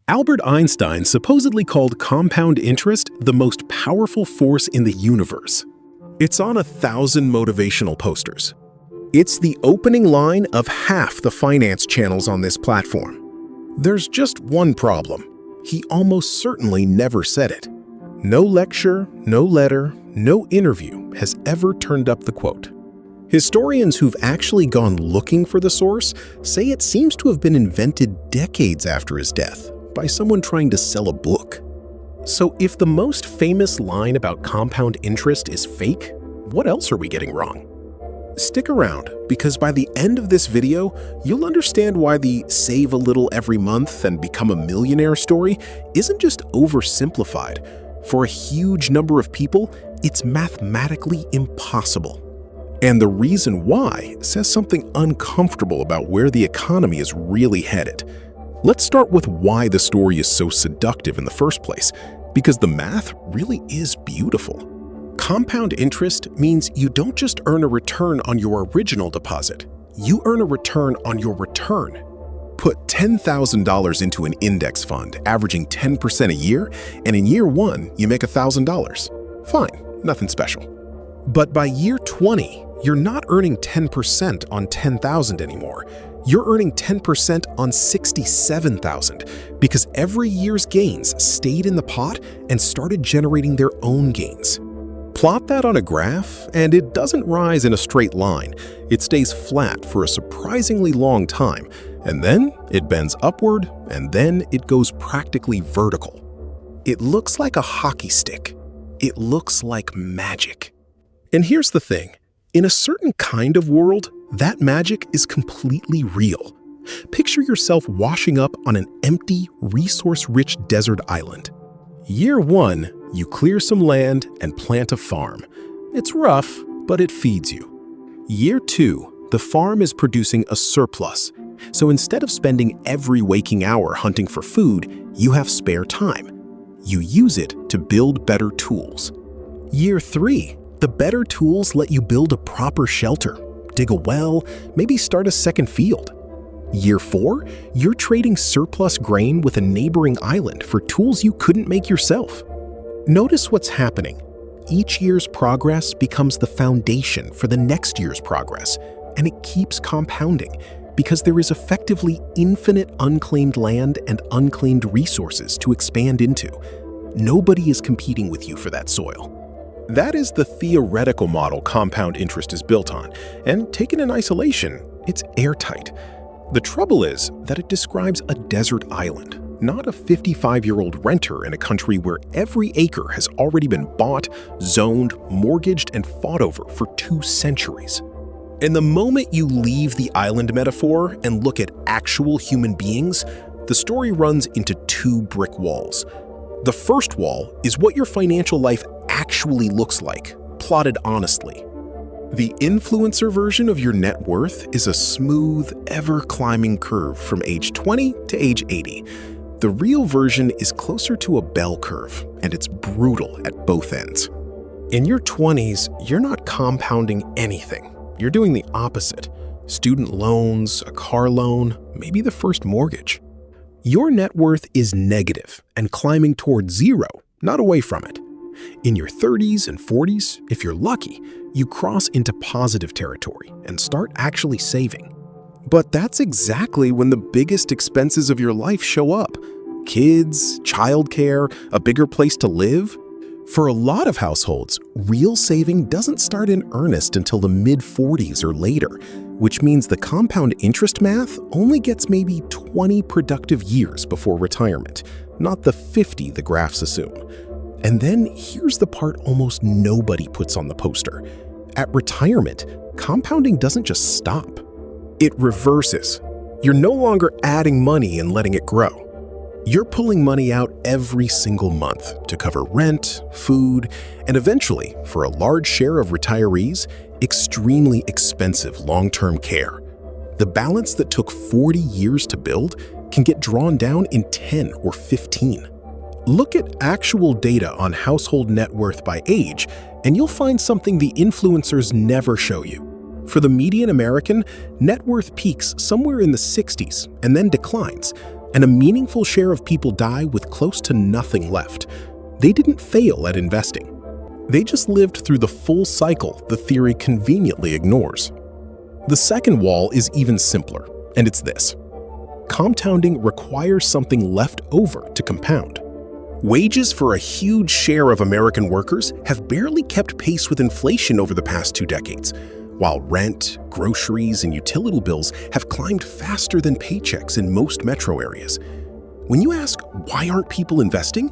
Albert Einstein supposedly called compound interest the most powerful force in the universe. It's on 1,000 motivational posters. It's the opening line of half the finance channels on this platform. There's just one problem. He almost certainly never said it. No lecture, no letter, no interview has ever turned up the quote. Historians who've actually gone looking for the source say it seems to have been invented decades after his death by someone trying to sell a book. So if the most famous line about compound interest is fake, what else are we getting wrong? Stick around, because by the end of this video, you'll understand why the save a little every month and become a millionaire story isn't just oversimplified. For a huge number of people, it's mathematically impossible. And the reason why says something uncomfortable about where the economy is really headed. Let's start with why the story is so seductive in the first place, because the math really is beautiful. Compound interest means you don't just earn a return on your original deposit, you earn a return on your return. Put $10,000 into an index fund, averaging 10% a year, and in year 1, you make $1,000. Fine, nothing special. But by year 20, you're not earning 10% on $10,000 anymore. You're earning 10% on $67,000 because every year's gains stayed in the pot and started generating their own gains. Plot that on a graph, and it doesn't rise in a straight line. It stays flat for a surprisingly long time, and then it bends upward, and then it goes practically vertical. It looks like a hockey stick. It looks like magic. And here's the thing. In a certain kind of world, that magic is completely real. Picture yourself washing up on an empty, resource-rich desert island. Year 1, you clear some land and plant a farm. It's rough, but it feeds you. Year 2, the farm is producing a surplus. So instead of spending every waking hour hunting for food, you have spare time. You use it to build better tools. Year 3, the better tools let you build a proper shelter, dig a well, maybe start a second field. Year 4, you're trading surplus grain with a neighboring island for tools you couldn't make yourself. Notice what's happening. Each year's progress becomes the foundation for the next year's progress, and it keeps compounding because there is effectively infinite unclaimed land and unclaimed resources to expand into. Nobody is competing with you for that soil. That is the theoretical model compound interest is built on, and taken in isolation, it's airtight. The trouble is that it describes a desert island, not a 55-year-old renter in a country where every acre has already been bought, zoned, mortgaged, and fought over for 2 centuries. And the moment you leave the island metaphor and look at actual human beings, the story runs into 2 brick walls. The first wall is what your financial life actually looks like, plotted honestly. The influencer version of your net worth is a smooth, ever-climbing curve from age 20 to age 80. The real version is closer to a bell curve, and it's brutal at both ends. In your 20s, you're not compounding anything. You're doing the opposite. Student loans, a car loan, maybe the first mortgage. Your net worth is negative and climbing toward zero, not away from it. In your 30s and 40s, if you're lucky, you cross into positive territory and start actually saving. But that's exactly when the biggest expenses of your life show up. Kids, childcare, a bigger place to live. For a lot of households, real saving doesn't start in earnest until the mid-40s or later, which means the compound interest math only gets maybe 20 productive years before retirement, not the 50 the graphs assume. And then here's the part almost nobody puts on the poster. At retirement, compounding doesn't just stop. It reverses. You're no longer adding money and letting it grow. You're pulling money out every single month to cover rent, food, and eventually, for a large share of retirees, extremely expensive long-term care. The balance that took 40 years to build can get drawn down in 10 or 15. Look at actual data on household net worth by age, and you'll find something the influencers never show you. For the median American, net worth peaks somewhere in the 60s and then declines, and a meaningful share of people die with close to nothing left. They didn't fail at investing. They just lived through the full cycle the theory conveniently ignores. The second wall is even simpler, and it's this. Compounding requires something left over to compound. Wages for a huge share of American workers have barely kept pace with inflation over the past 2 decades, while rent, groceries, and utility bills have climbed faster than paychecks in most metro areas. When you ask, why aren't people investing?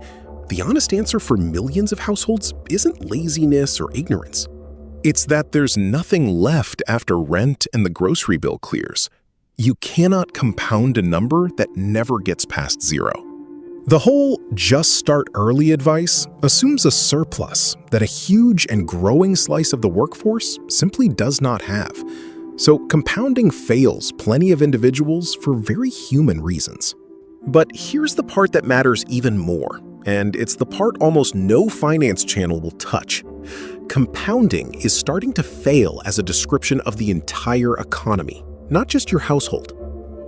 The honest answer for millions of households isn't laziness or ignorance. It's that there's nothing left after rent and the grocery bill clears. You cannot compound a number that never gets past zero. The whole just start early advice assumes a surplus that a huge and growing slice of the workforce simply does not have. So compounding fails plenty of individuals for very human reasons. But here's the part that matters even more, and it's the part almost no finance channel will touch. Compounding is starting to fail as a description of the entire economy, not just your household.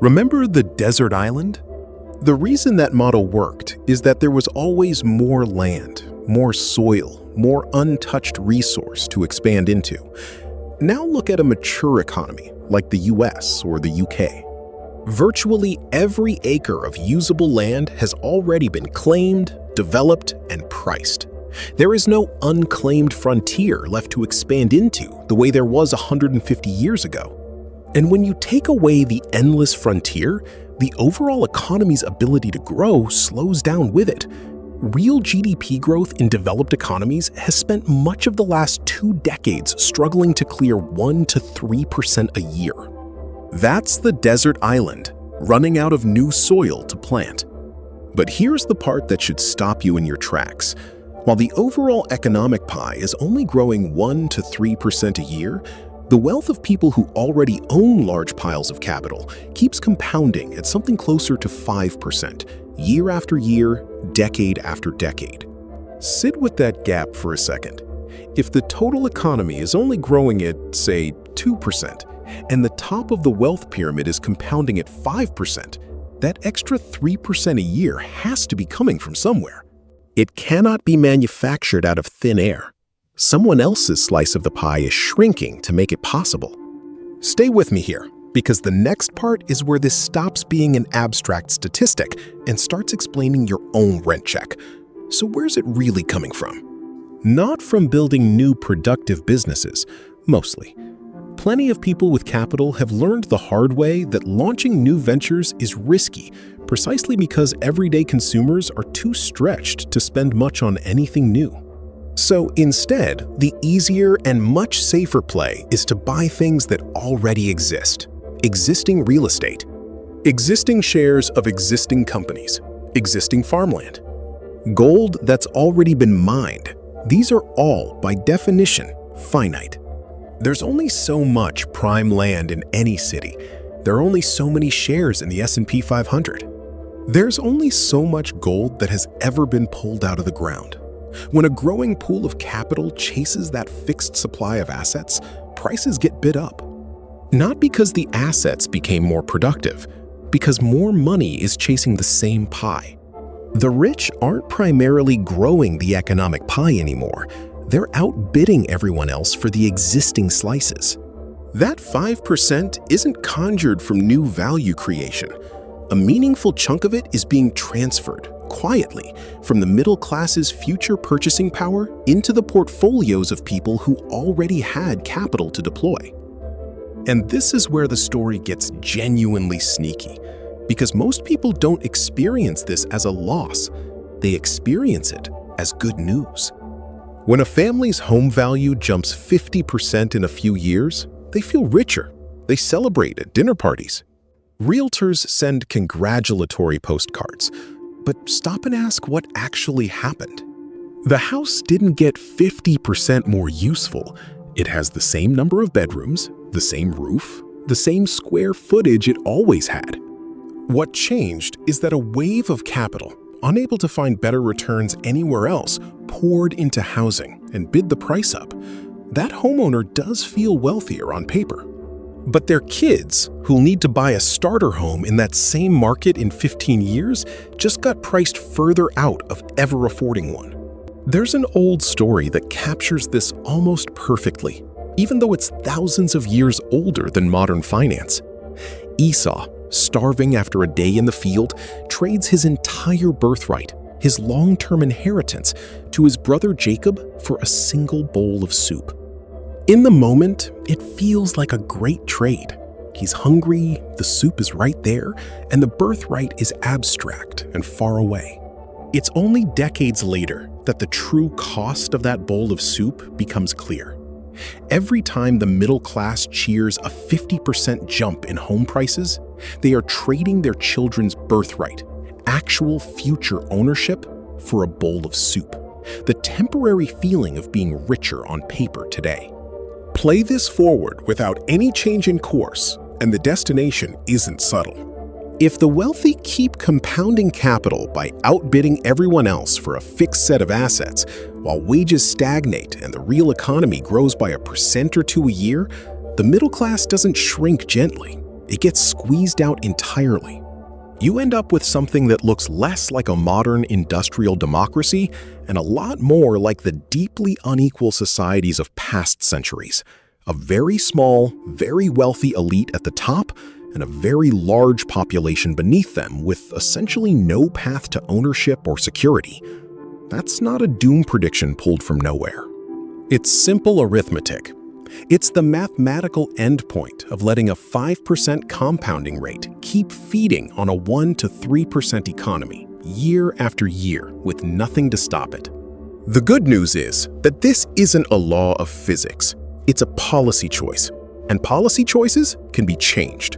Remember the desert island? The reason that model worked is that there was always more land, more soil, more untouched resource to expand into. Now look at a mature economy like the US or the UK. Virtually every acre of usable land has already been claimed, developed, and priced. There is no unclaimed frontier left to expand into the way there was 150 years ago. And when you take away the endless frontier, the overall economy's ability to grow slows down with it. Real GDP growth in developed economies has spent much of the last 2 decades struggling to clear 1 to 3% a year. That's the desert island, running out of new soil to plant. But here's the part that should stop you in your tracks. While the overall economic pie is only growing 1 to 3% a year, the wealth of people who already own large piles of capital keeps compounding at something closer to 5%, year after year, decade after decade. Sit with that gap for a second. If the total economy is only growing at, say, 2%, and the top of the wealth pyramid is compounding at 5%, that extra 3% a year has to be coming from somewhere. It cannot be manufactured out of thin air. Someone else's slice of the pie is shrinking to make it possible. Stay with me here, because the next part is where this stops being an abstract statistic and starts explaining your own rent check. So where's it really coming from? Not from building new productive businesses, mostly. Plenty of people with capital have learned the hard way that launching new ventures is risky, precisely because everyday consumers are too stretched to spend much on anything new. So instead, the easier and much safer play is to buy things that already exist. Existing real estate, existing shares of existing companies, existing farmland, gold that's already been mined. These are all, by definition, finite. There's only so much prime land in any city. There are only so many shares in the S&P 500. There's only so much gold that has ever been pulled out of the ground. When a growing pool of capital chases that fixed supply of assets, prices get bid up. Not because the assets became more productive, because more money is chasing the same pie. The rich aren't primarily growing the economic pie anymore. They're outbidding everyone else for the existing slices. That 5% isn't conjured from new value creation. A meaningful chunk of it is being transferred, quietly, from the middle class's future purchasing power into the portfolios of people who already had capital to deploy. And this is where the story gets genuinely sneaky, because most people don't experience this as a loss. They experience it as good news. When a family's home value jumps 50% in a few years, they feel richer. They celebrate at dinner parties. Realtors send congratulatory postcards, but stop and ask what actually happened. The house didn't get 50% more useful. It has the same number of bedrooms, the same roof, the same square footage it always had. What changed is that a wave of capital, unable to find better returns anywhere else, poured into housing and bid the price up. That homeowner does feel wealthier on paper. But their kids, who'll need to buy a starter home in that same market in 15 years, just got priced further out of ever affording one. There's an old story that captures this almost perfectly, even though it's thousands of years older than modern finance. Esau, starving after a day in the field, trades his entire birthright, his long-term inheritance, to his brother Jacob for a single bowl of soup. In the moment, it feels like a great trade. He's hungry, the soup is right there, and the birthright is abstract and far away. It's only decades later that the true cost of that bowl of soup becomes clear. Every time the middle class cheers a 50% jump in home prices, they are trading their children's birthright, actual future ownership, for a bowl of soup, the temporary feeling of being richer on paper today. Play this forward without any change in course, and the destination isn't subtle. If the wealthy keep compounding capital by outbidding everyone else for a fixed set of assets, while wages stagnate and the real economy grows by 1% or 2% a year, the middle class doesn't shrink gently. It gets squeezed out entirely. You end up with something that looks less like a modern industrial democracy and a lot more like the deeply unequal societies of past centuries. A very small, very wealthy elite at the top and a very large population beneath them with essentially no path to ownership or security. That's not a doom prediction pulled from nowhere. It's simple arithmetic. It's the mathematical endpoint of letting a 5% compounding rate keep feeding on a 1 to 3% economy year after year with nothing to stop it. The good news is that this isn't a law of physics. It's a policy choice, and policy choices can be changed.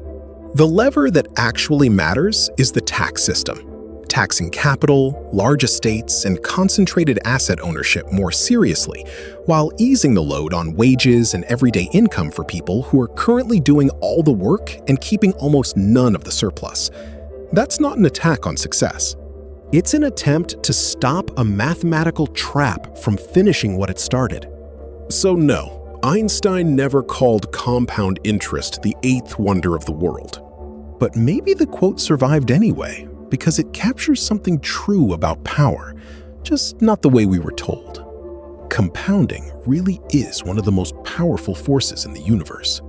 The lever that actually matters is the tax system. Taxing capital, large estates, and concentrated asset ownership more seriously, while easing the load on wages and everyday income for people who are currently doing all the work and keeping almost none of the surplus. That's not an attack on success. It's an attempt to stop a mathematical trap from finishing what it started. So no, Einstein never called compound interest the eighth wonder of the world. But maybe the quote survived anyway, because it captures something true about power, just not the way we were told. Compounding really is one of the most powerful forces in the universe.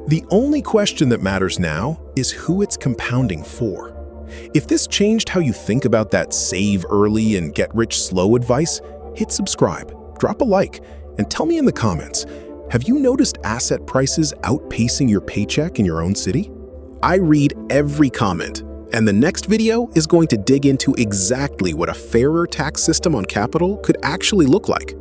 The only question that matters now is who it's compounding for. If this changed how you think about that save early and get rich slow advice, hit subscribe, drop a like, and tell me in the comments, have you noticed asset prices outpacing your paycheck in your own city? I read every comment. And the next video is going to dig into exactly what a fairer tax system on capital could actually look like.